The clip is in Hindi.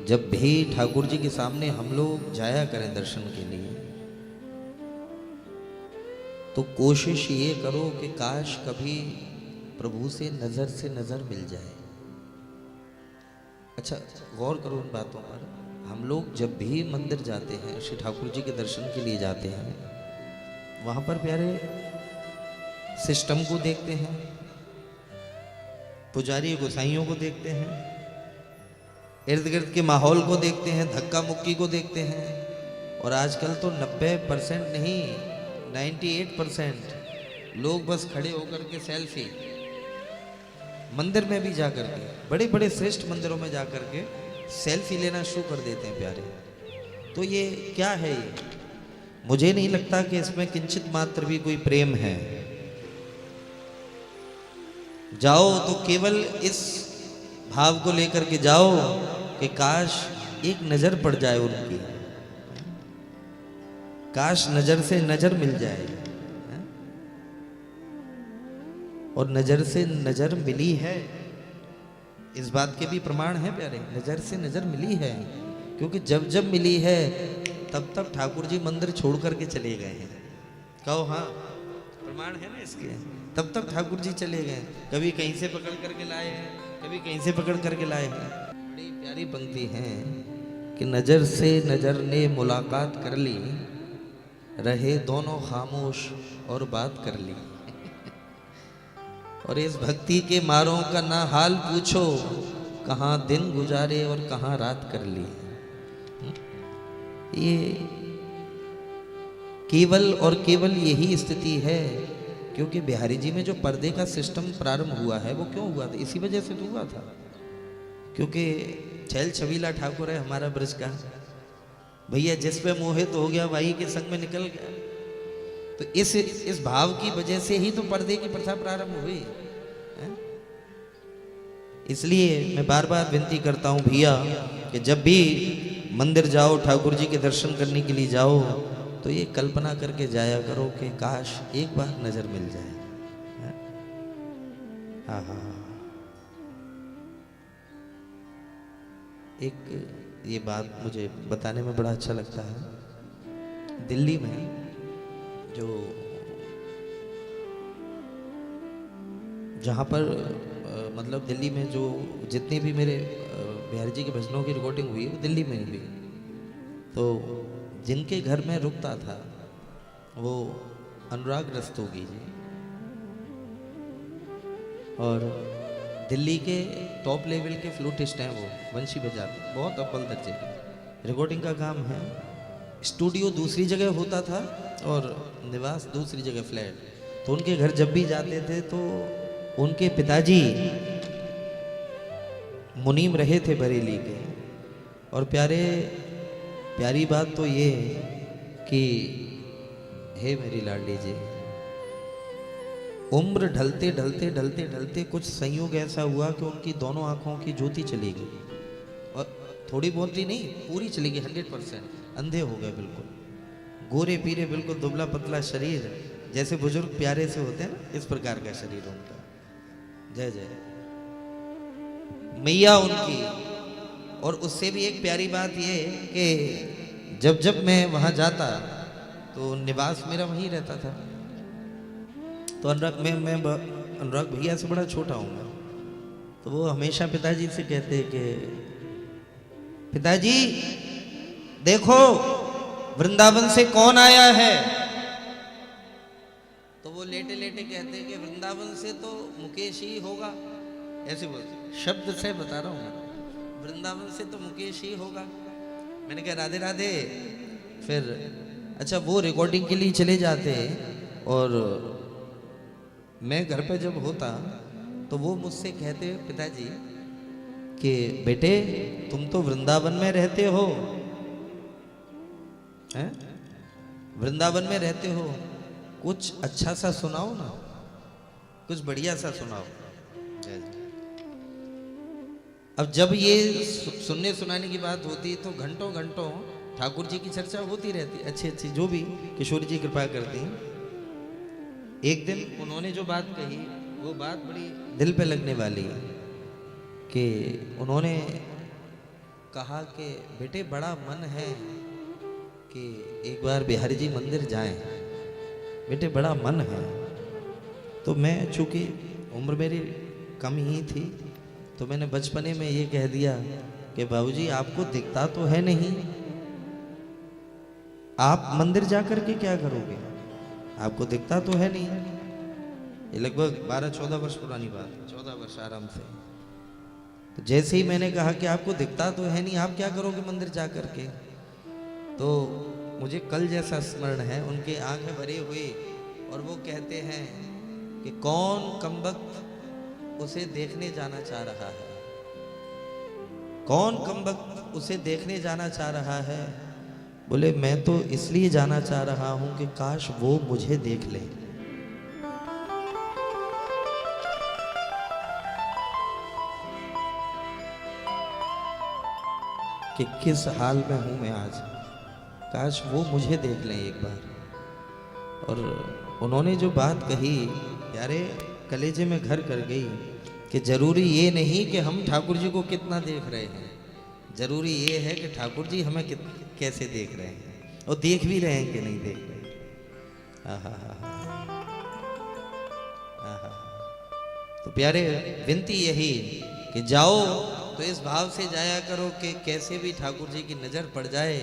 जब भी ठाकुर जी के सामने हम लोग जाया करें दर्शन के लिए, तो कोशिश ये करो कि काश कभी प्रभु से नजर मिल जाए। अच्छा, गौर करो उन बातों पर। हम लोग जब भी मंदिर जाते हैं, श्री ठाकुर जी के दर्शन के लिए जाते हैं, वहां पर प्यारे सिस्टम को देखते हैं, पुजारी गोसाइयों को देखते हैं, इर्द गिर्द के माहौल को देखते हैं, धक्का मुक्की को देखते हैं। और आजकल तो 90% नहीं 98% लोग बस खड़े होकर के सेल्फी, मंदिर में भी जाकर के, बड़े बड़े श्रेष्ठ मंदिरों में जाकर के सेल्फी लेना शुरू कर देते हैं प्यारे। तो ये क्या है? ये मुझे नहीं लगता कि इसमें किंचित मात्र भी कोई प्रेम है। जाओ तो केवल इस भाव को लेकर के जाओ कि काश एक नजर पड़ जाए उनकी, काश नजर से नजर मिल जाए। और नजर से नजर मिली है, इस बात के भी प्रमाण है प्यारे, नजर से नजर मिली है। क्योंकि जब जब मिली है तब तब ठाकुर जी मंदिर छोड़ करके चले गए हैं। कहो हाँ, प्रमाण है ना इसके। तब तक ठाकुर जी चले गए, कभी कहीं से पकड़ करके लाए हैं, कभी कहीं से पकड़ करके लाए हैं। बड़ी प्यारी पंक्ति है कि नजर से नजर ने मुलाकात कर ली, रहे दोनों खामोश और बात कर ली। और इस भक्ति के मारों का ना हाल पूछो, कहाँ दिन गुजारे और कहाँ रात कर ली। ये केवल और केवल यही स्थिति है। क्योंकि बिहारी जी में जो पर्दे का सिस्टम प्रारंभ हुआ है, वो क्यों हुआ था? इसी वजह से तो हुआ था, क्योंकि छैल छबीला ठाकुर है हमारा ब्रज का भैया, जिस पे मोहित हो गया वही के संग में निकल गया। तो इस भाव की वजह से ही तो पर्दे की प्रथा प्रारंभ हुई है? इसलिए मैं बार बार विनती करता हूं भैया कि जब भी मंदिर जाओ, ठाकुर जी के दर्शन करने के लिए जाओ, तो ये कल्पना करके जाया करो कि काश एक बार नजर मिल जाए। हाँ हाँ, एक ये बात मुझे बताने में बड़ा अच्छा लगता है। दिल्ली में जो जहाँ पर मतलब दिल्ली में जो जितने भी मेरे बिहारी जी के भजनों की रिकॉर्डिंग हुई वो दिल्ली में हुई। तो जिनके घर में रुकता था वो अनुराग रस्तोगी जी, और दिल्ली के टॉप लेवल के फ्लूटिस्ट हैं, वो वंशी बजाते, बहुत अव्वल दर्जे के। रिकॉर्डिंग का काम है। स्टूडियो दूसरी जगह होता था और निवास दूसरी जगह, फ्लैट। तो उनके घर जब भी जाते थे तो उनके पिताजी मुनीम रहे थे बरेली के। और प्यारी बात तो ये कि हे मेरी लाडली जी, उम्र ढलते ढलते ढलते ढलते कुछ संयोग ऐसा हुआ कि उनकी दोनों आंखों की ज्योति चली गई। और थोड़ी बहुत ही नहीं, पूरी चली गई, 100%। अंधे हो गए बिल्कुल, गोरे पीरे, बिल्कुल दुबला पतला शरीर, जैसे बुजुर्ग प्यारे से होते हैं ना, इस प्रकार का शरीर उनका। जय जय मैया उनकी। और उससे भी एक प्यारी बात ये कि जब जब मैं वहां जाता तो निवास मेरा वहीं रहता था। तो मैं अनुराग भैया से बड़ा छोटा हूं मैं। तो वो हमेशा पिताजी से कहते हैं कि पिताजी देखो वृंदावन से कौन आया है। तो वो लेटे लेटे कहते हैं कि वृंदावन से तो मुकेश ही होगा। ऐसे बोलते, शब्द से बता रहा हूं मैं, वृंदावन से तो मुकेश ही होगा। मैंने कहा राधे राधे। फिर अच्छा, वो रिकॉर्डिंग के लिए चले जाते और मैं घर पे जब होता तो वो मुझसे कहते पिताजी कि बेटे तुम तो वृंदावन में रहते हो, हैं? वृंदावन में रहते हो, कुछ अच्छा सा सुनाओ ना, कुछ बढ़िया सा सुनाओ। अब जब ये सुनने सुनाने की बात होती तो घंटों घंटों ठाकुर जी की चर्चा होती रहती, अच्छी अच्छी, जो भी किशोर जी कृपा करती हैं। एक दिन उन्होंने जो बात कही वो बात बड़ी दिल पे लगने वाली है कि उन्होंने कहा कि बेटे बड़ा मन है कि एक बार बिहारी जी मंदिर जाएं, बेटे बड़ा मन है। तो मैं चूँकि उम्र मेरी कम ही थी तो मैंने बचपने में ये कह दिया कि बाबूजी आपको दिखता तो है नहीं, आप मंदिर जा कर के क्या करोगे, आपको दिखता तो है नहीं। ये लगभग 12-14 वर्ष पुरानी बात है, 14 वर्ष आराम से। तो जैसे ही मैंने कहा कि आपको दिखता तो है नहीं, आप क्या करोगे मंदिर जा कर के, तो मुझे कल जैसा स्मरण है, उनके आंखें भरे हुए और वो कहते हैं कि कौन कमबख्त उसे देखने जाना चाह रहा है, कौन कमबख्त उसे देखने जाना चाह रहा है। बोले मैं तो इसलिए जाना चाह रहा हूं कि काश वो मुझे देख ले। कि किस हाल में हूं मैं आज, काश वो मुझे देख लें एक बार। और उन्होंने जो बात कही यारे कलेजे में घर कर गई कि जरूरी ये नहीं कि हम ठाकुर जी को कितना देख रहे हैं, जरूरी ये है कि ठाकुर जी हमें कैसे देख रहे हैं और देख भी रहे हैं कि नहीं देख रहे। तो प्यारे विनती यही कि जाओ तो इस भाव से जाया करो कि कैसे भी ठाकुर जी की नजर पड़ जाए